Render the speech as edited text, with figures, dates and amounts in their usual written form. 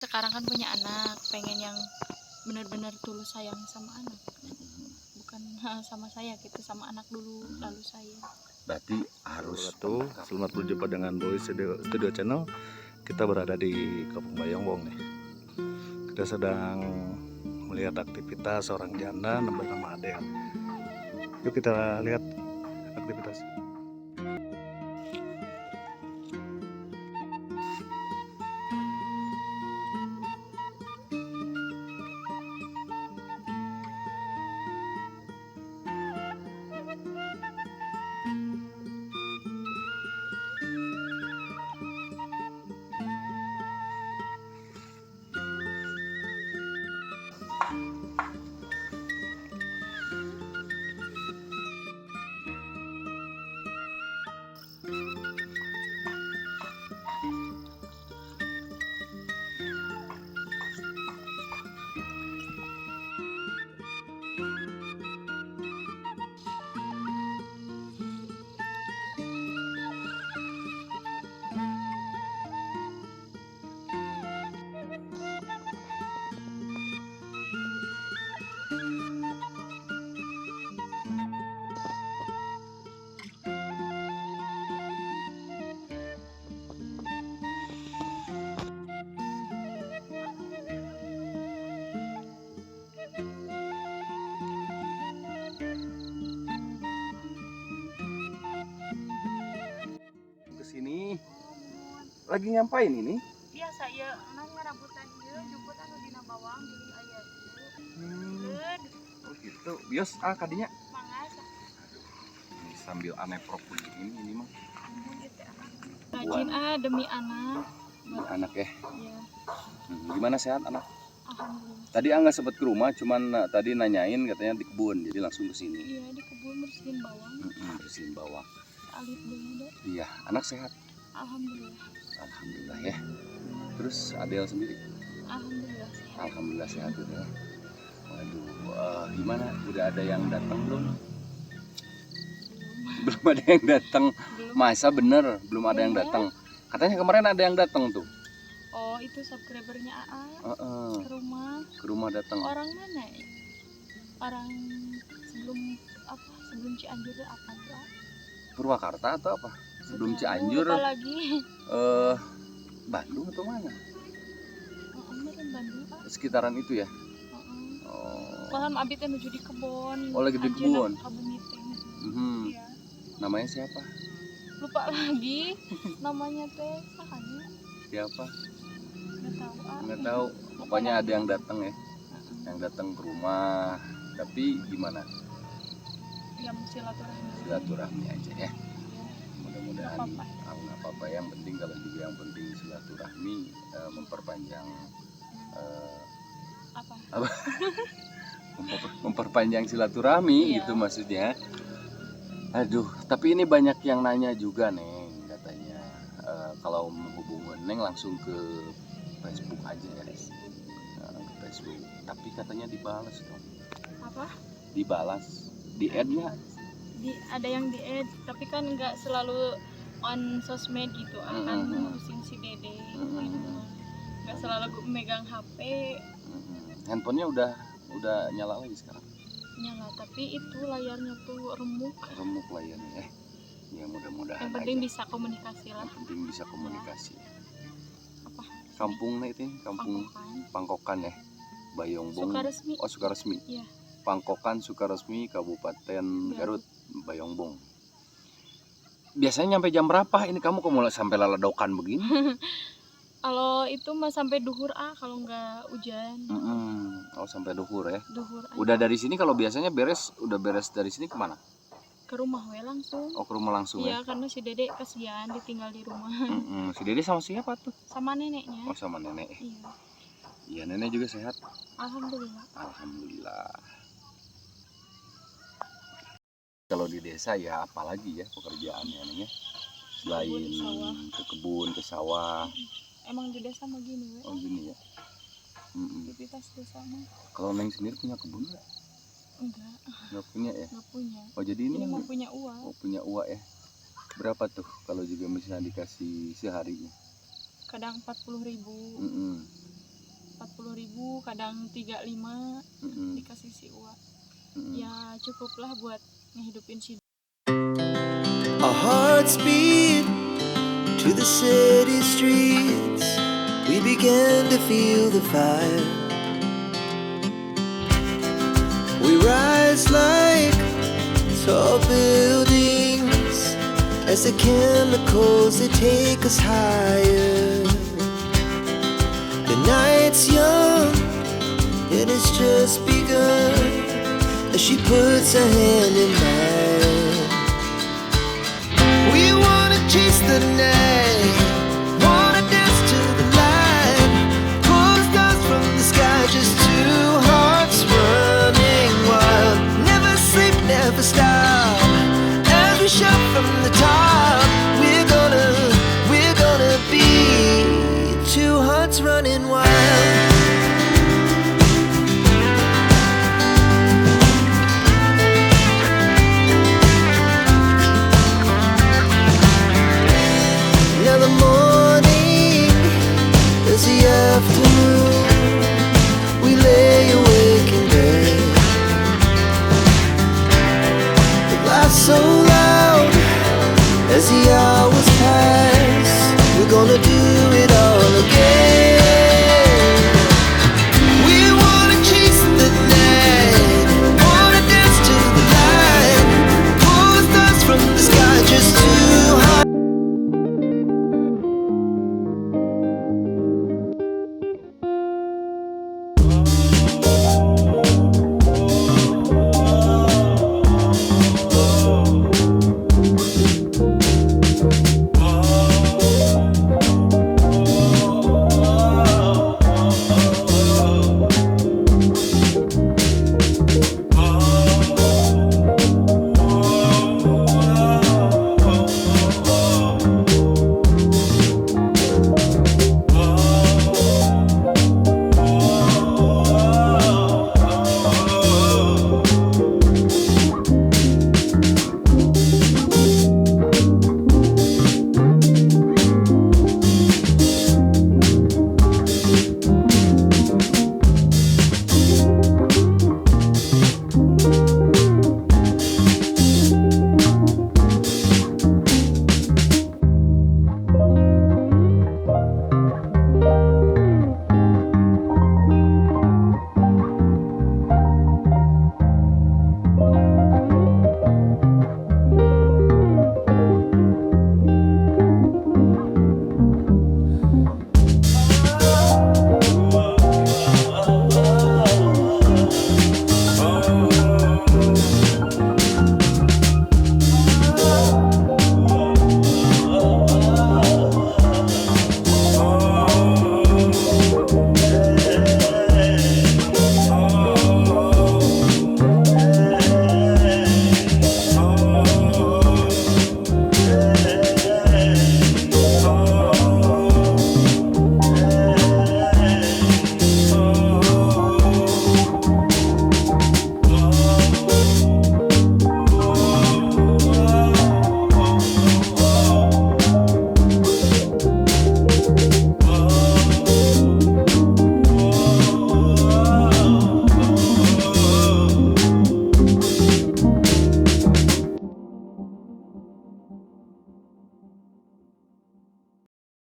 Sekarang kan punya anak, pengen yang benar-benar tulus sayang sama anak, bukan sama saya gitu, sama anak dulu lalu saya. Berarti harus tuh. Selamat berjumpa dengan Boy Studio Channel. Kita berada di Kampung Bayongbong nih. Kita sedang melihat aktivitas seorang janda bernama Adel. Yuk kita lihat aktivitas. Kesini lagi ngapain ini? Biasa ya, nanya rambutan dia, jemput anu dina bawang, jadi ayah Led, Oh gitu. Bios kadinya. mangas, Ini sambil aneh propun ini mah. rajin demi anak, Ini anak ya. ya, Gimana sehat anak? alhamdulillah. Tadi nggak sempet ke rumah, cuman tadi nanyain katanya di kebun, jadi langsung ke sini. Iya, di kebun bersihin bawang, Bersihin bawang. alit dulu deh, Iya, anak sehat. alhamdulillah. Alhamdulillah ya. Terus Adel sendiri? Alhamdulillah sehat. Alhamdulillah sehat gitu ya. Waduh, gimana? Udah ada yang datang belum? Belum ada yang datang. Belum. Masa bener belum ada yang Iya. datang? Katanya kemarin ada yang datang tuh. Oh, itu subscribernya AA ke rumah. Ke rumah datang. Orang mana ya? Orang sebelum apa? Sebelum Cianjur itu apa tuh? Purwakarta atau apa? Sebelum Cianjur. Lupa lagi. Bandung atau mana? Meren Bandung ah. Sekitaran itu ya. Oh. Malam abi teh menuju di kebun. Oh, lagi di kebun. Kabumiting. Iya. Namanya siapa? Lupa lagi namanya teh sahanya. Siapa? Nggak tahu ah. Nggak tahu. Pokoknya ada yang datang ya. Yang datang ke rumah. Tapi gimana? Ya silaturahmi. Silaturahmi aja ya. Iya. Mudah-mudahan nggak apa-apa. Yang penting kalau juga yang penting silaturahmi, memperpanjang apa? Memperpanjang silaturahmi. Iya. Gitu maksudnya. Aduh, tapi ini banyak yang nanya juga Neng, katanya kalau menghubungi Neng langsung ke Facebook aja ya, ke Facebook. Tapi katanya dibalas dong. Apa? Dibalas, di add-nya. Ada yang di add, tapi kan nggak selalu on sosmed gitu, akan ngurusin si Dede gitu. Nggak selalu megang HP. Handphonenya udah nyala lagi sekarang. Nyala, tapi itu layarnya tuh remuk Layarnya ya mudah-mudahan yang penting aja. bisa komunikasi lah. Yang penting bisa komunikasi. Apa Kampungnya itu kampung Pangkokan ya, Bayongbong. Sukaresmi. Oh, Sukaresmi. Iya. Pangkokan Sukaresmi, Kabupaten Garut, Bayongbong. Biasanya nyampe jam berapa ini kamu kok mulai sampai laladokan begini? Kalau itu mah sampai duhur kalau nggak hujan. Oh, sampai duhur ya. Duhur aja. Udah dari sini kalau biasanya udah beres dari sini kemana? Ke rumah we langsung. Oh, ke rumah langsung ya. Iya, karena si Dede kasihan ditinggal di rumah. Si Dede sama siapa tuh? Sama neneknya. Oh, sama nenek. Iya. Iya, nenek juga sehat. Alhamdulillah. Alhamdulillah. Kalau di desa ya apalagi ya pekerjaannya nih ya. Selain ke kebun, ke sawah. Emang di desa mah gini we. Oh, gini ya. Aktivitas desa mah. Kalau Neng sendiri punya kebun nggak? Nggak punya ya? Nggak punya. Oh, jadi ini mah punya uang. Oh, punya uang ya. Berapa tuh kalau juga misalnya dikasih seharinya? Kadang 40.000. kadang 35 Mm-mm. dikasih si Uwa. Mm-mm. Ya cukuplah buat ngehidupin si. Our hearts beat to the city streets. We began to feel the fire. We rise like tall buildings as the chemicals they take us higher. The night's young and it's just begun as she puts her hand in mine. We wanna chase the night.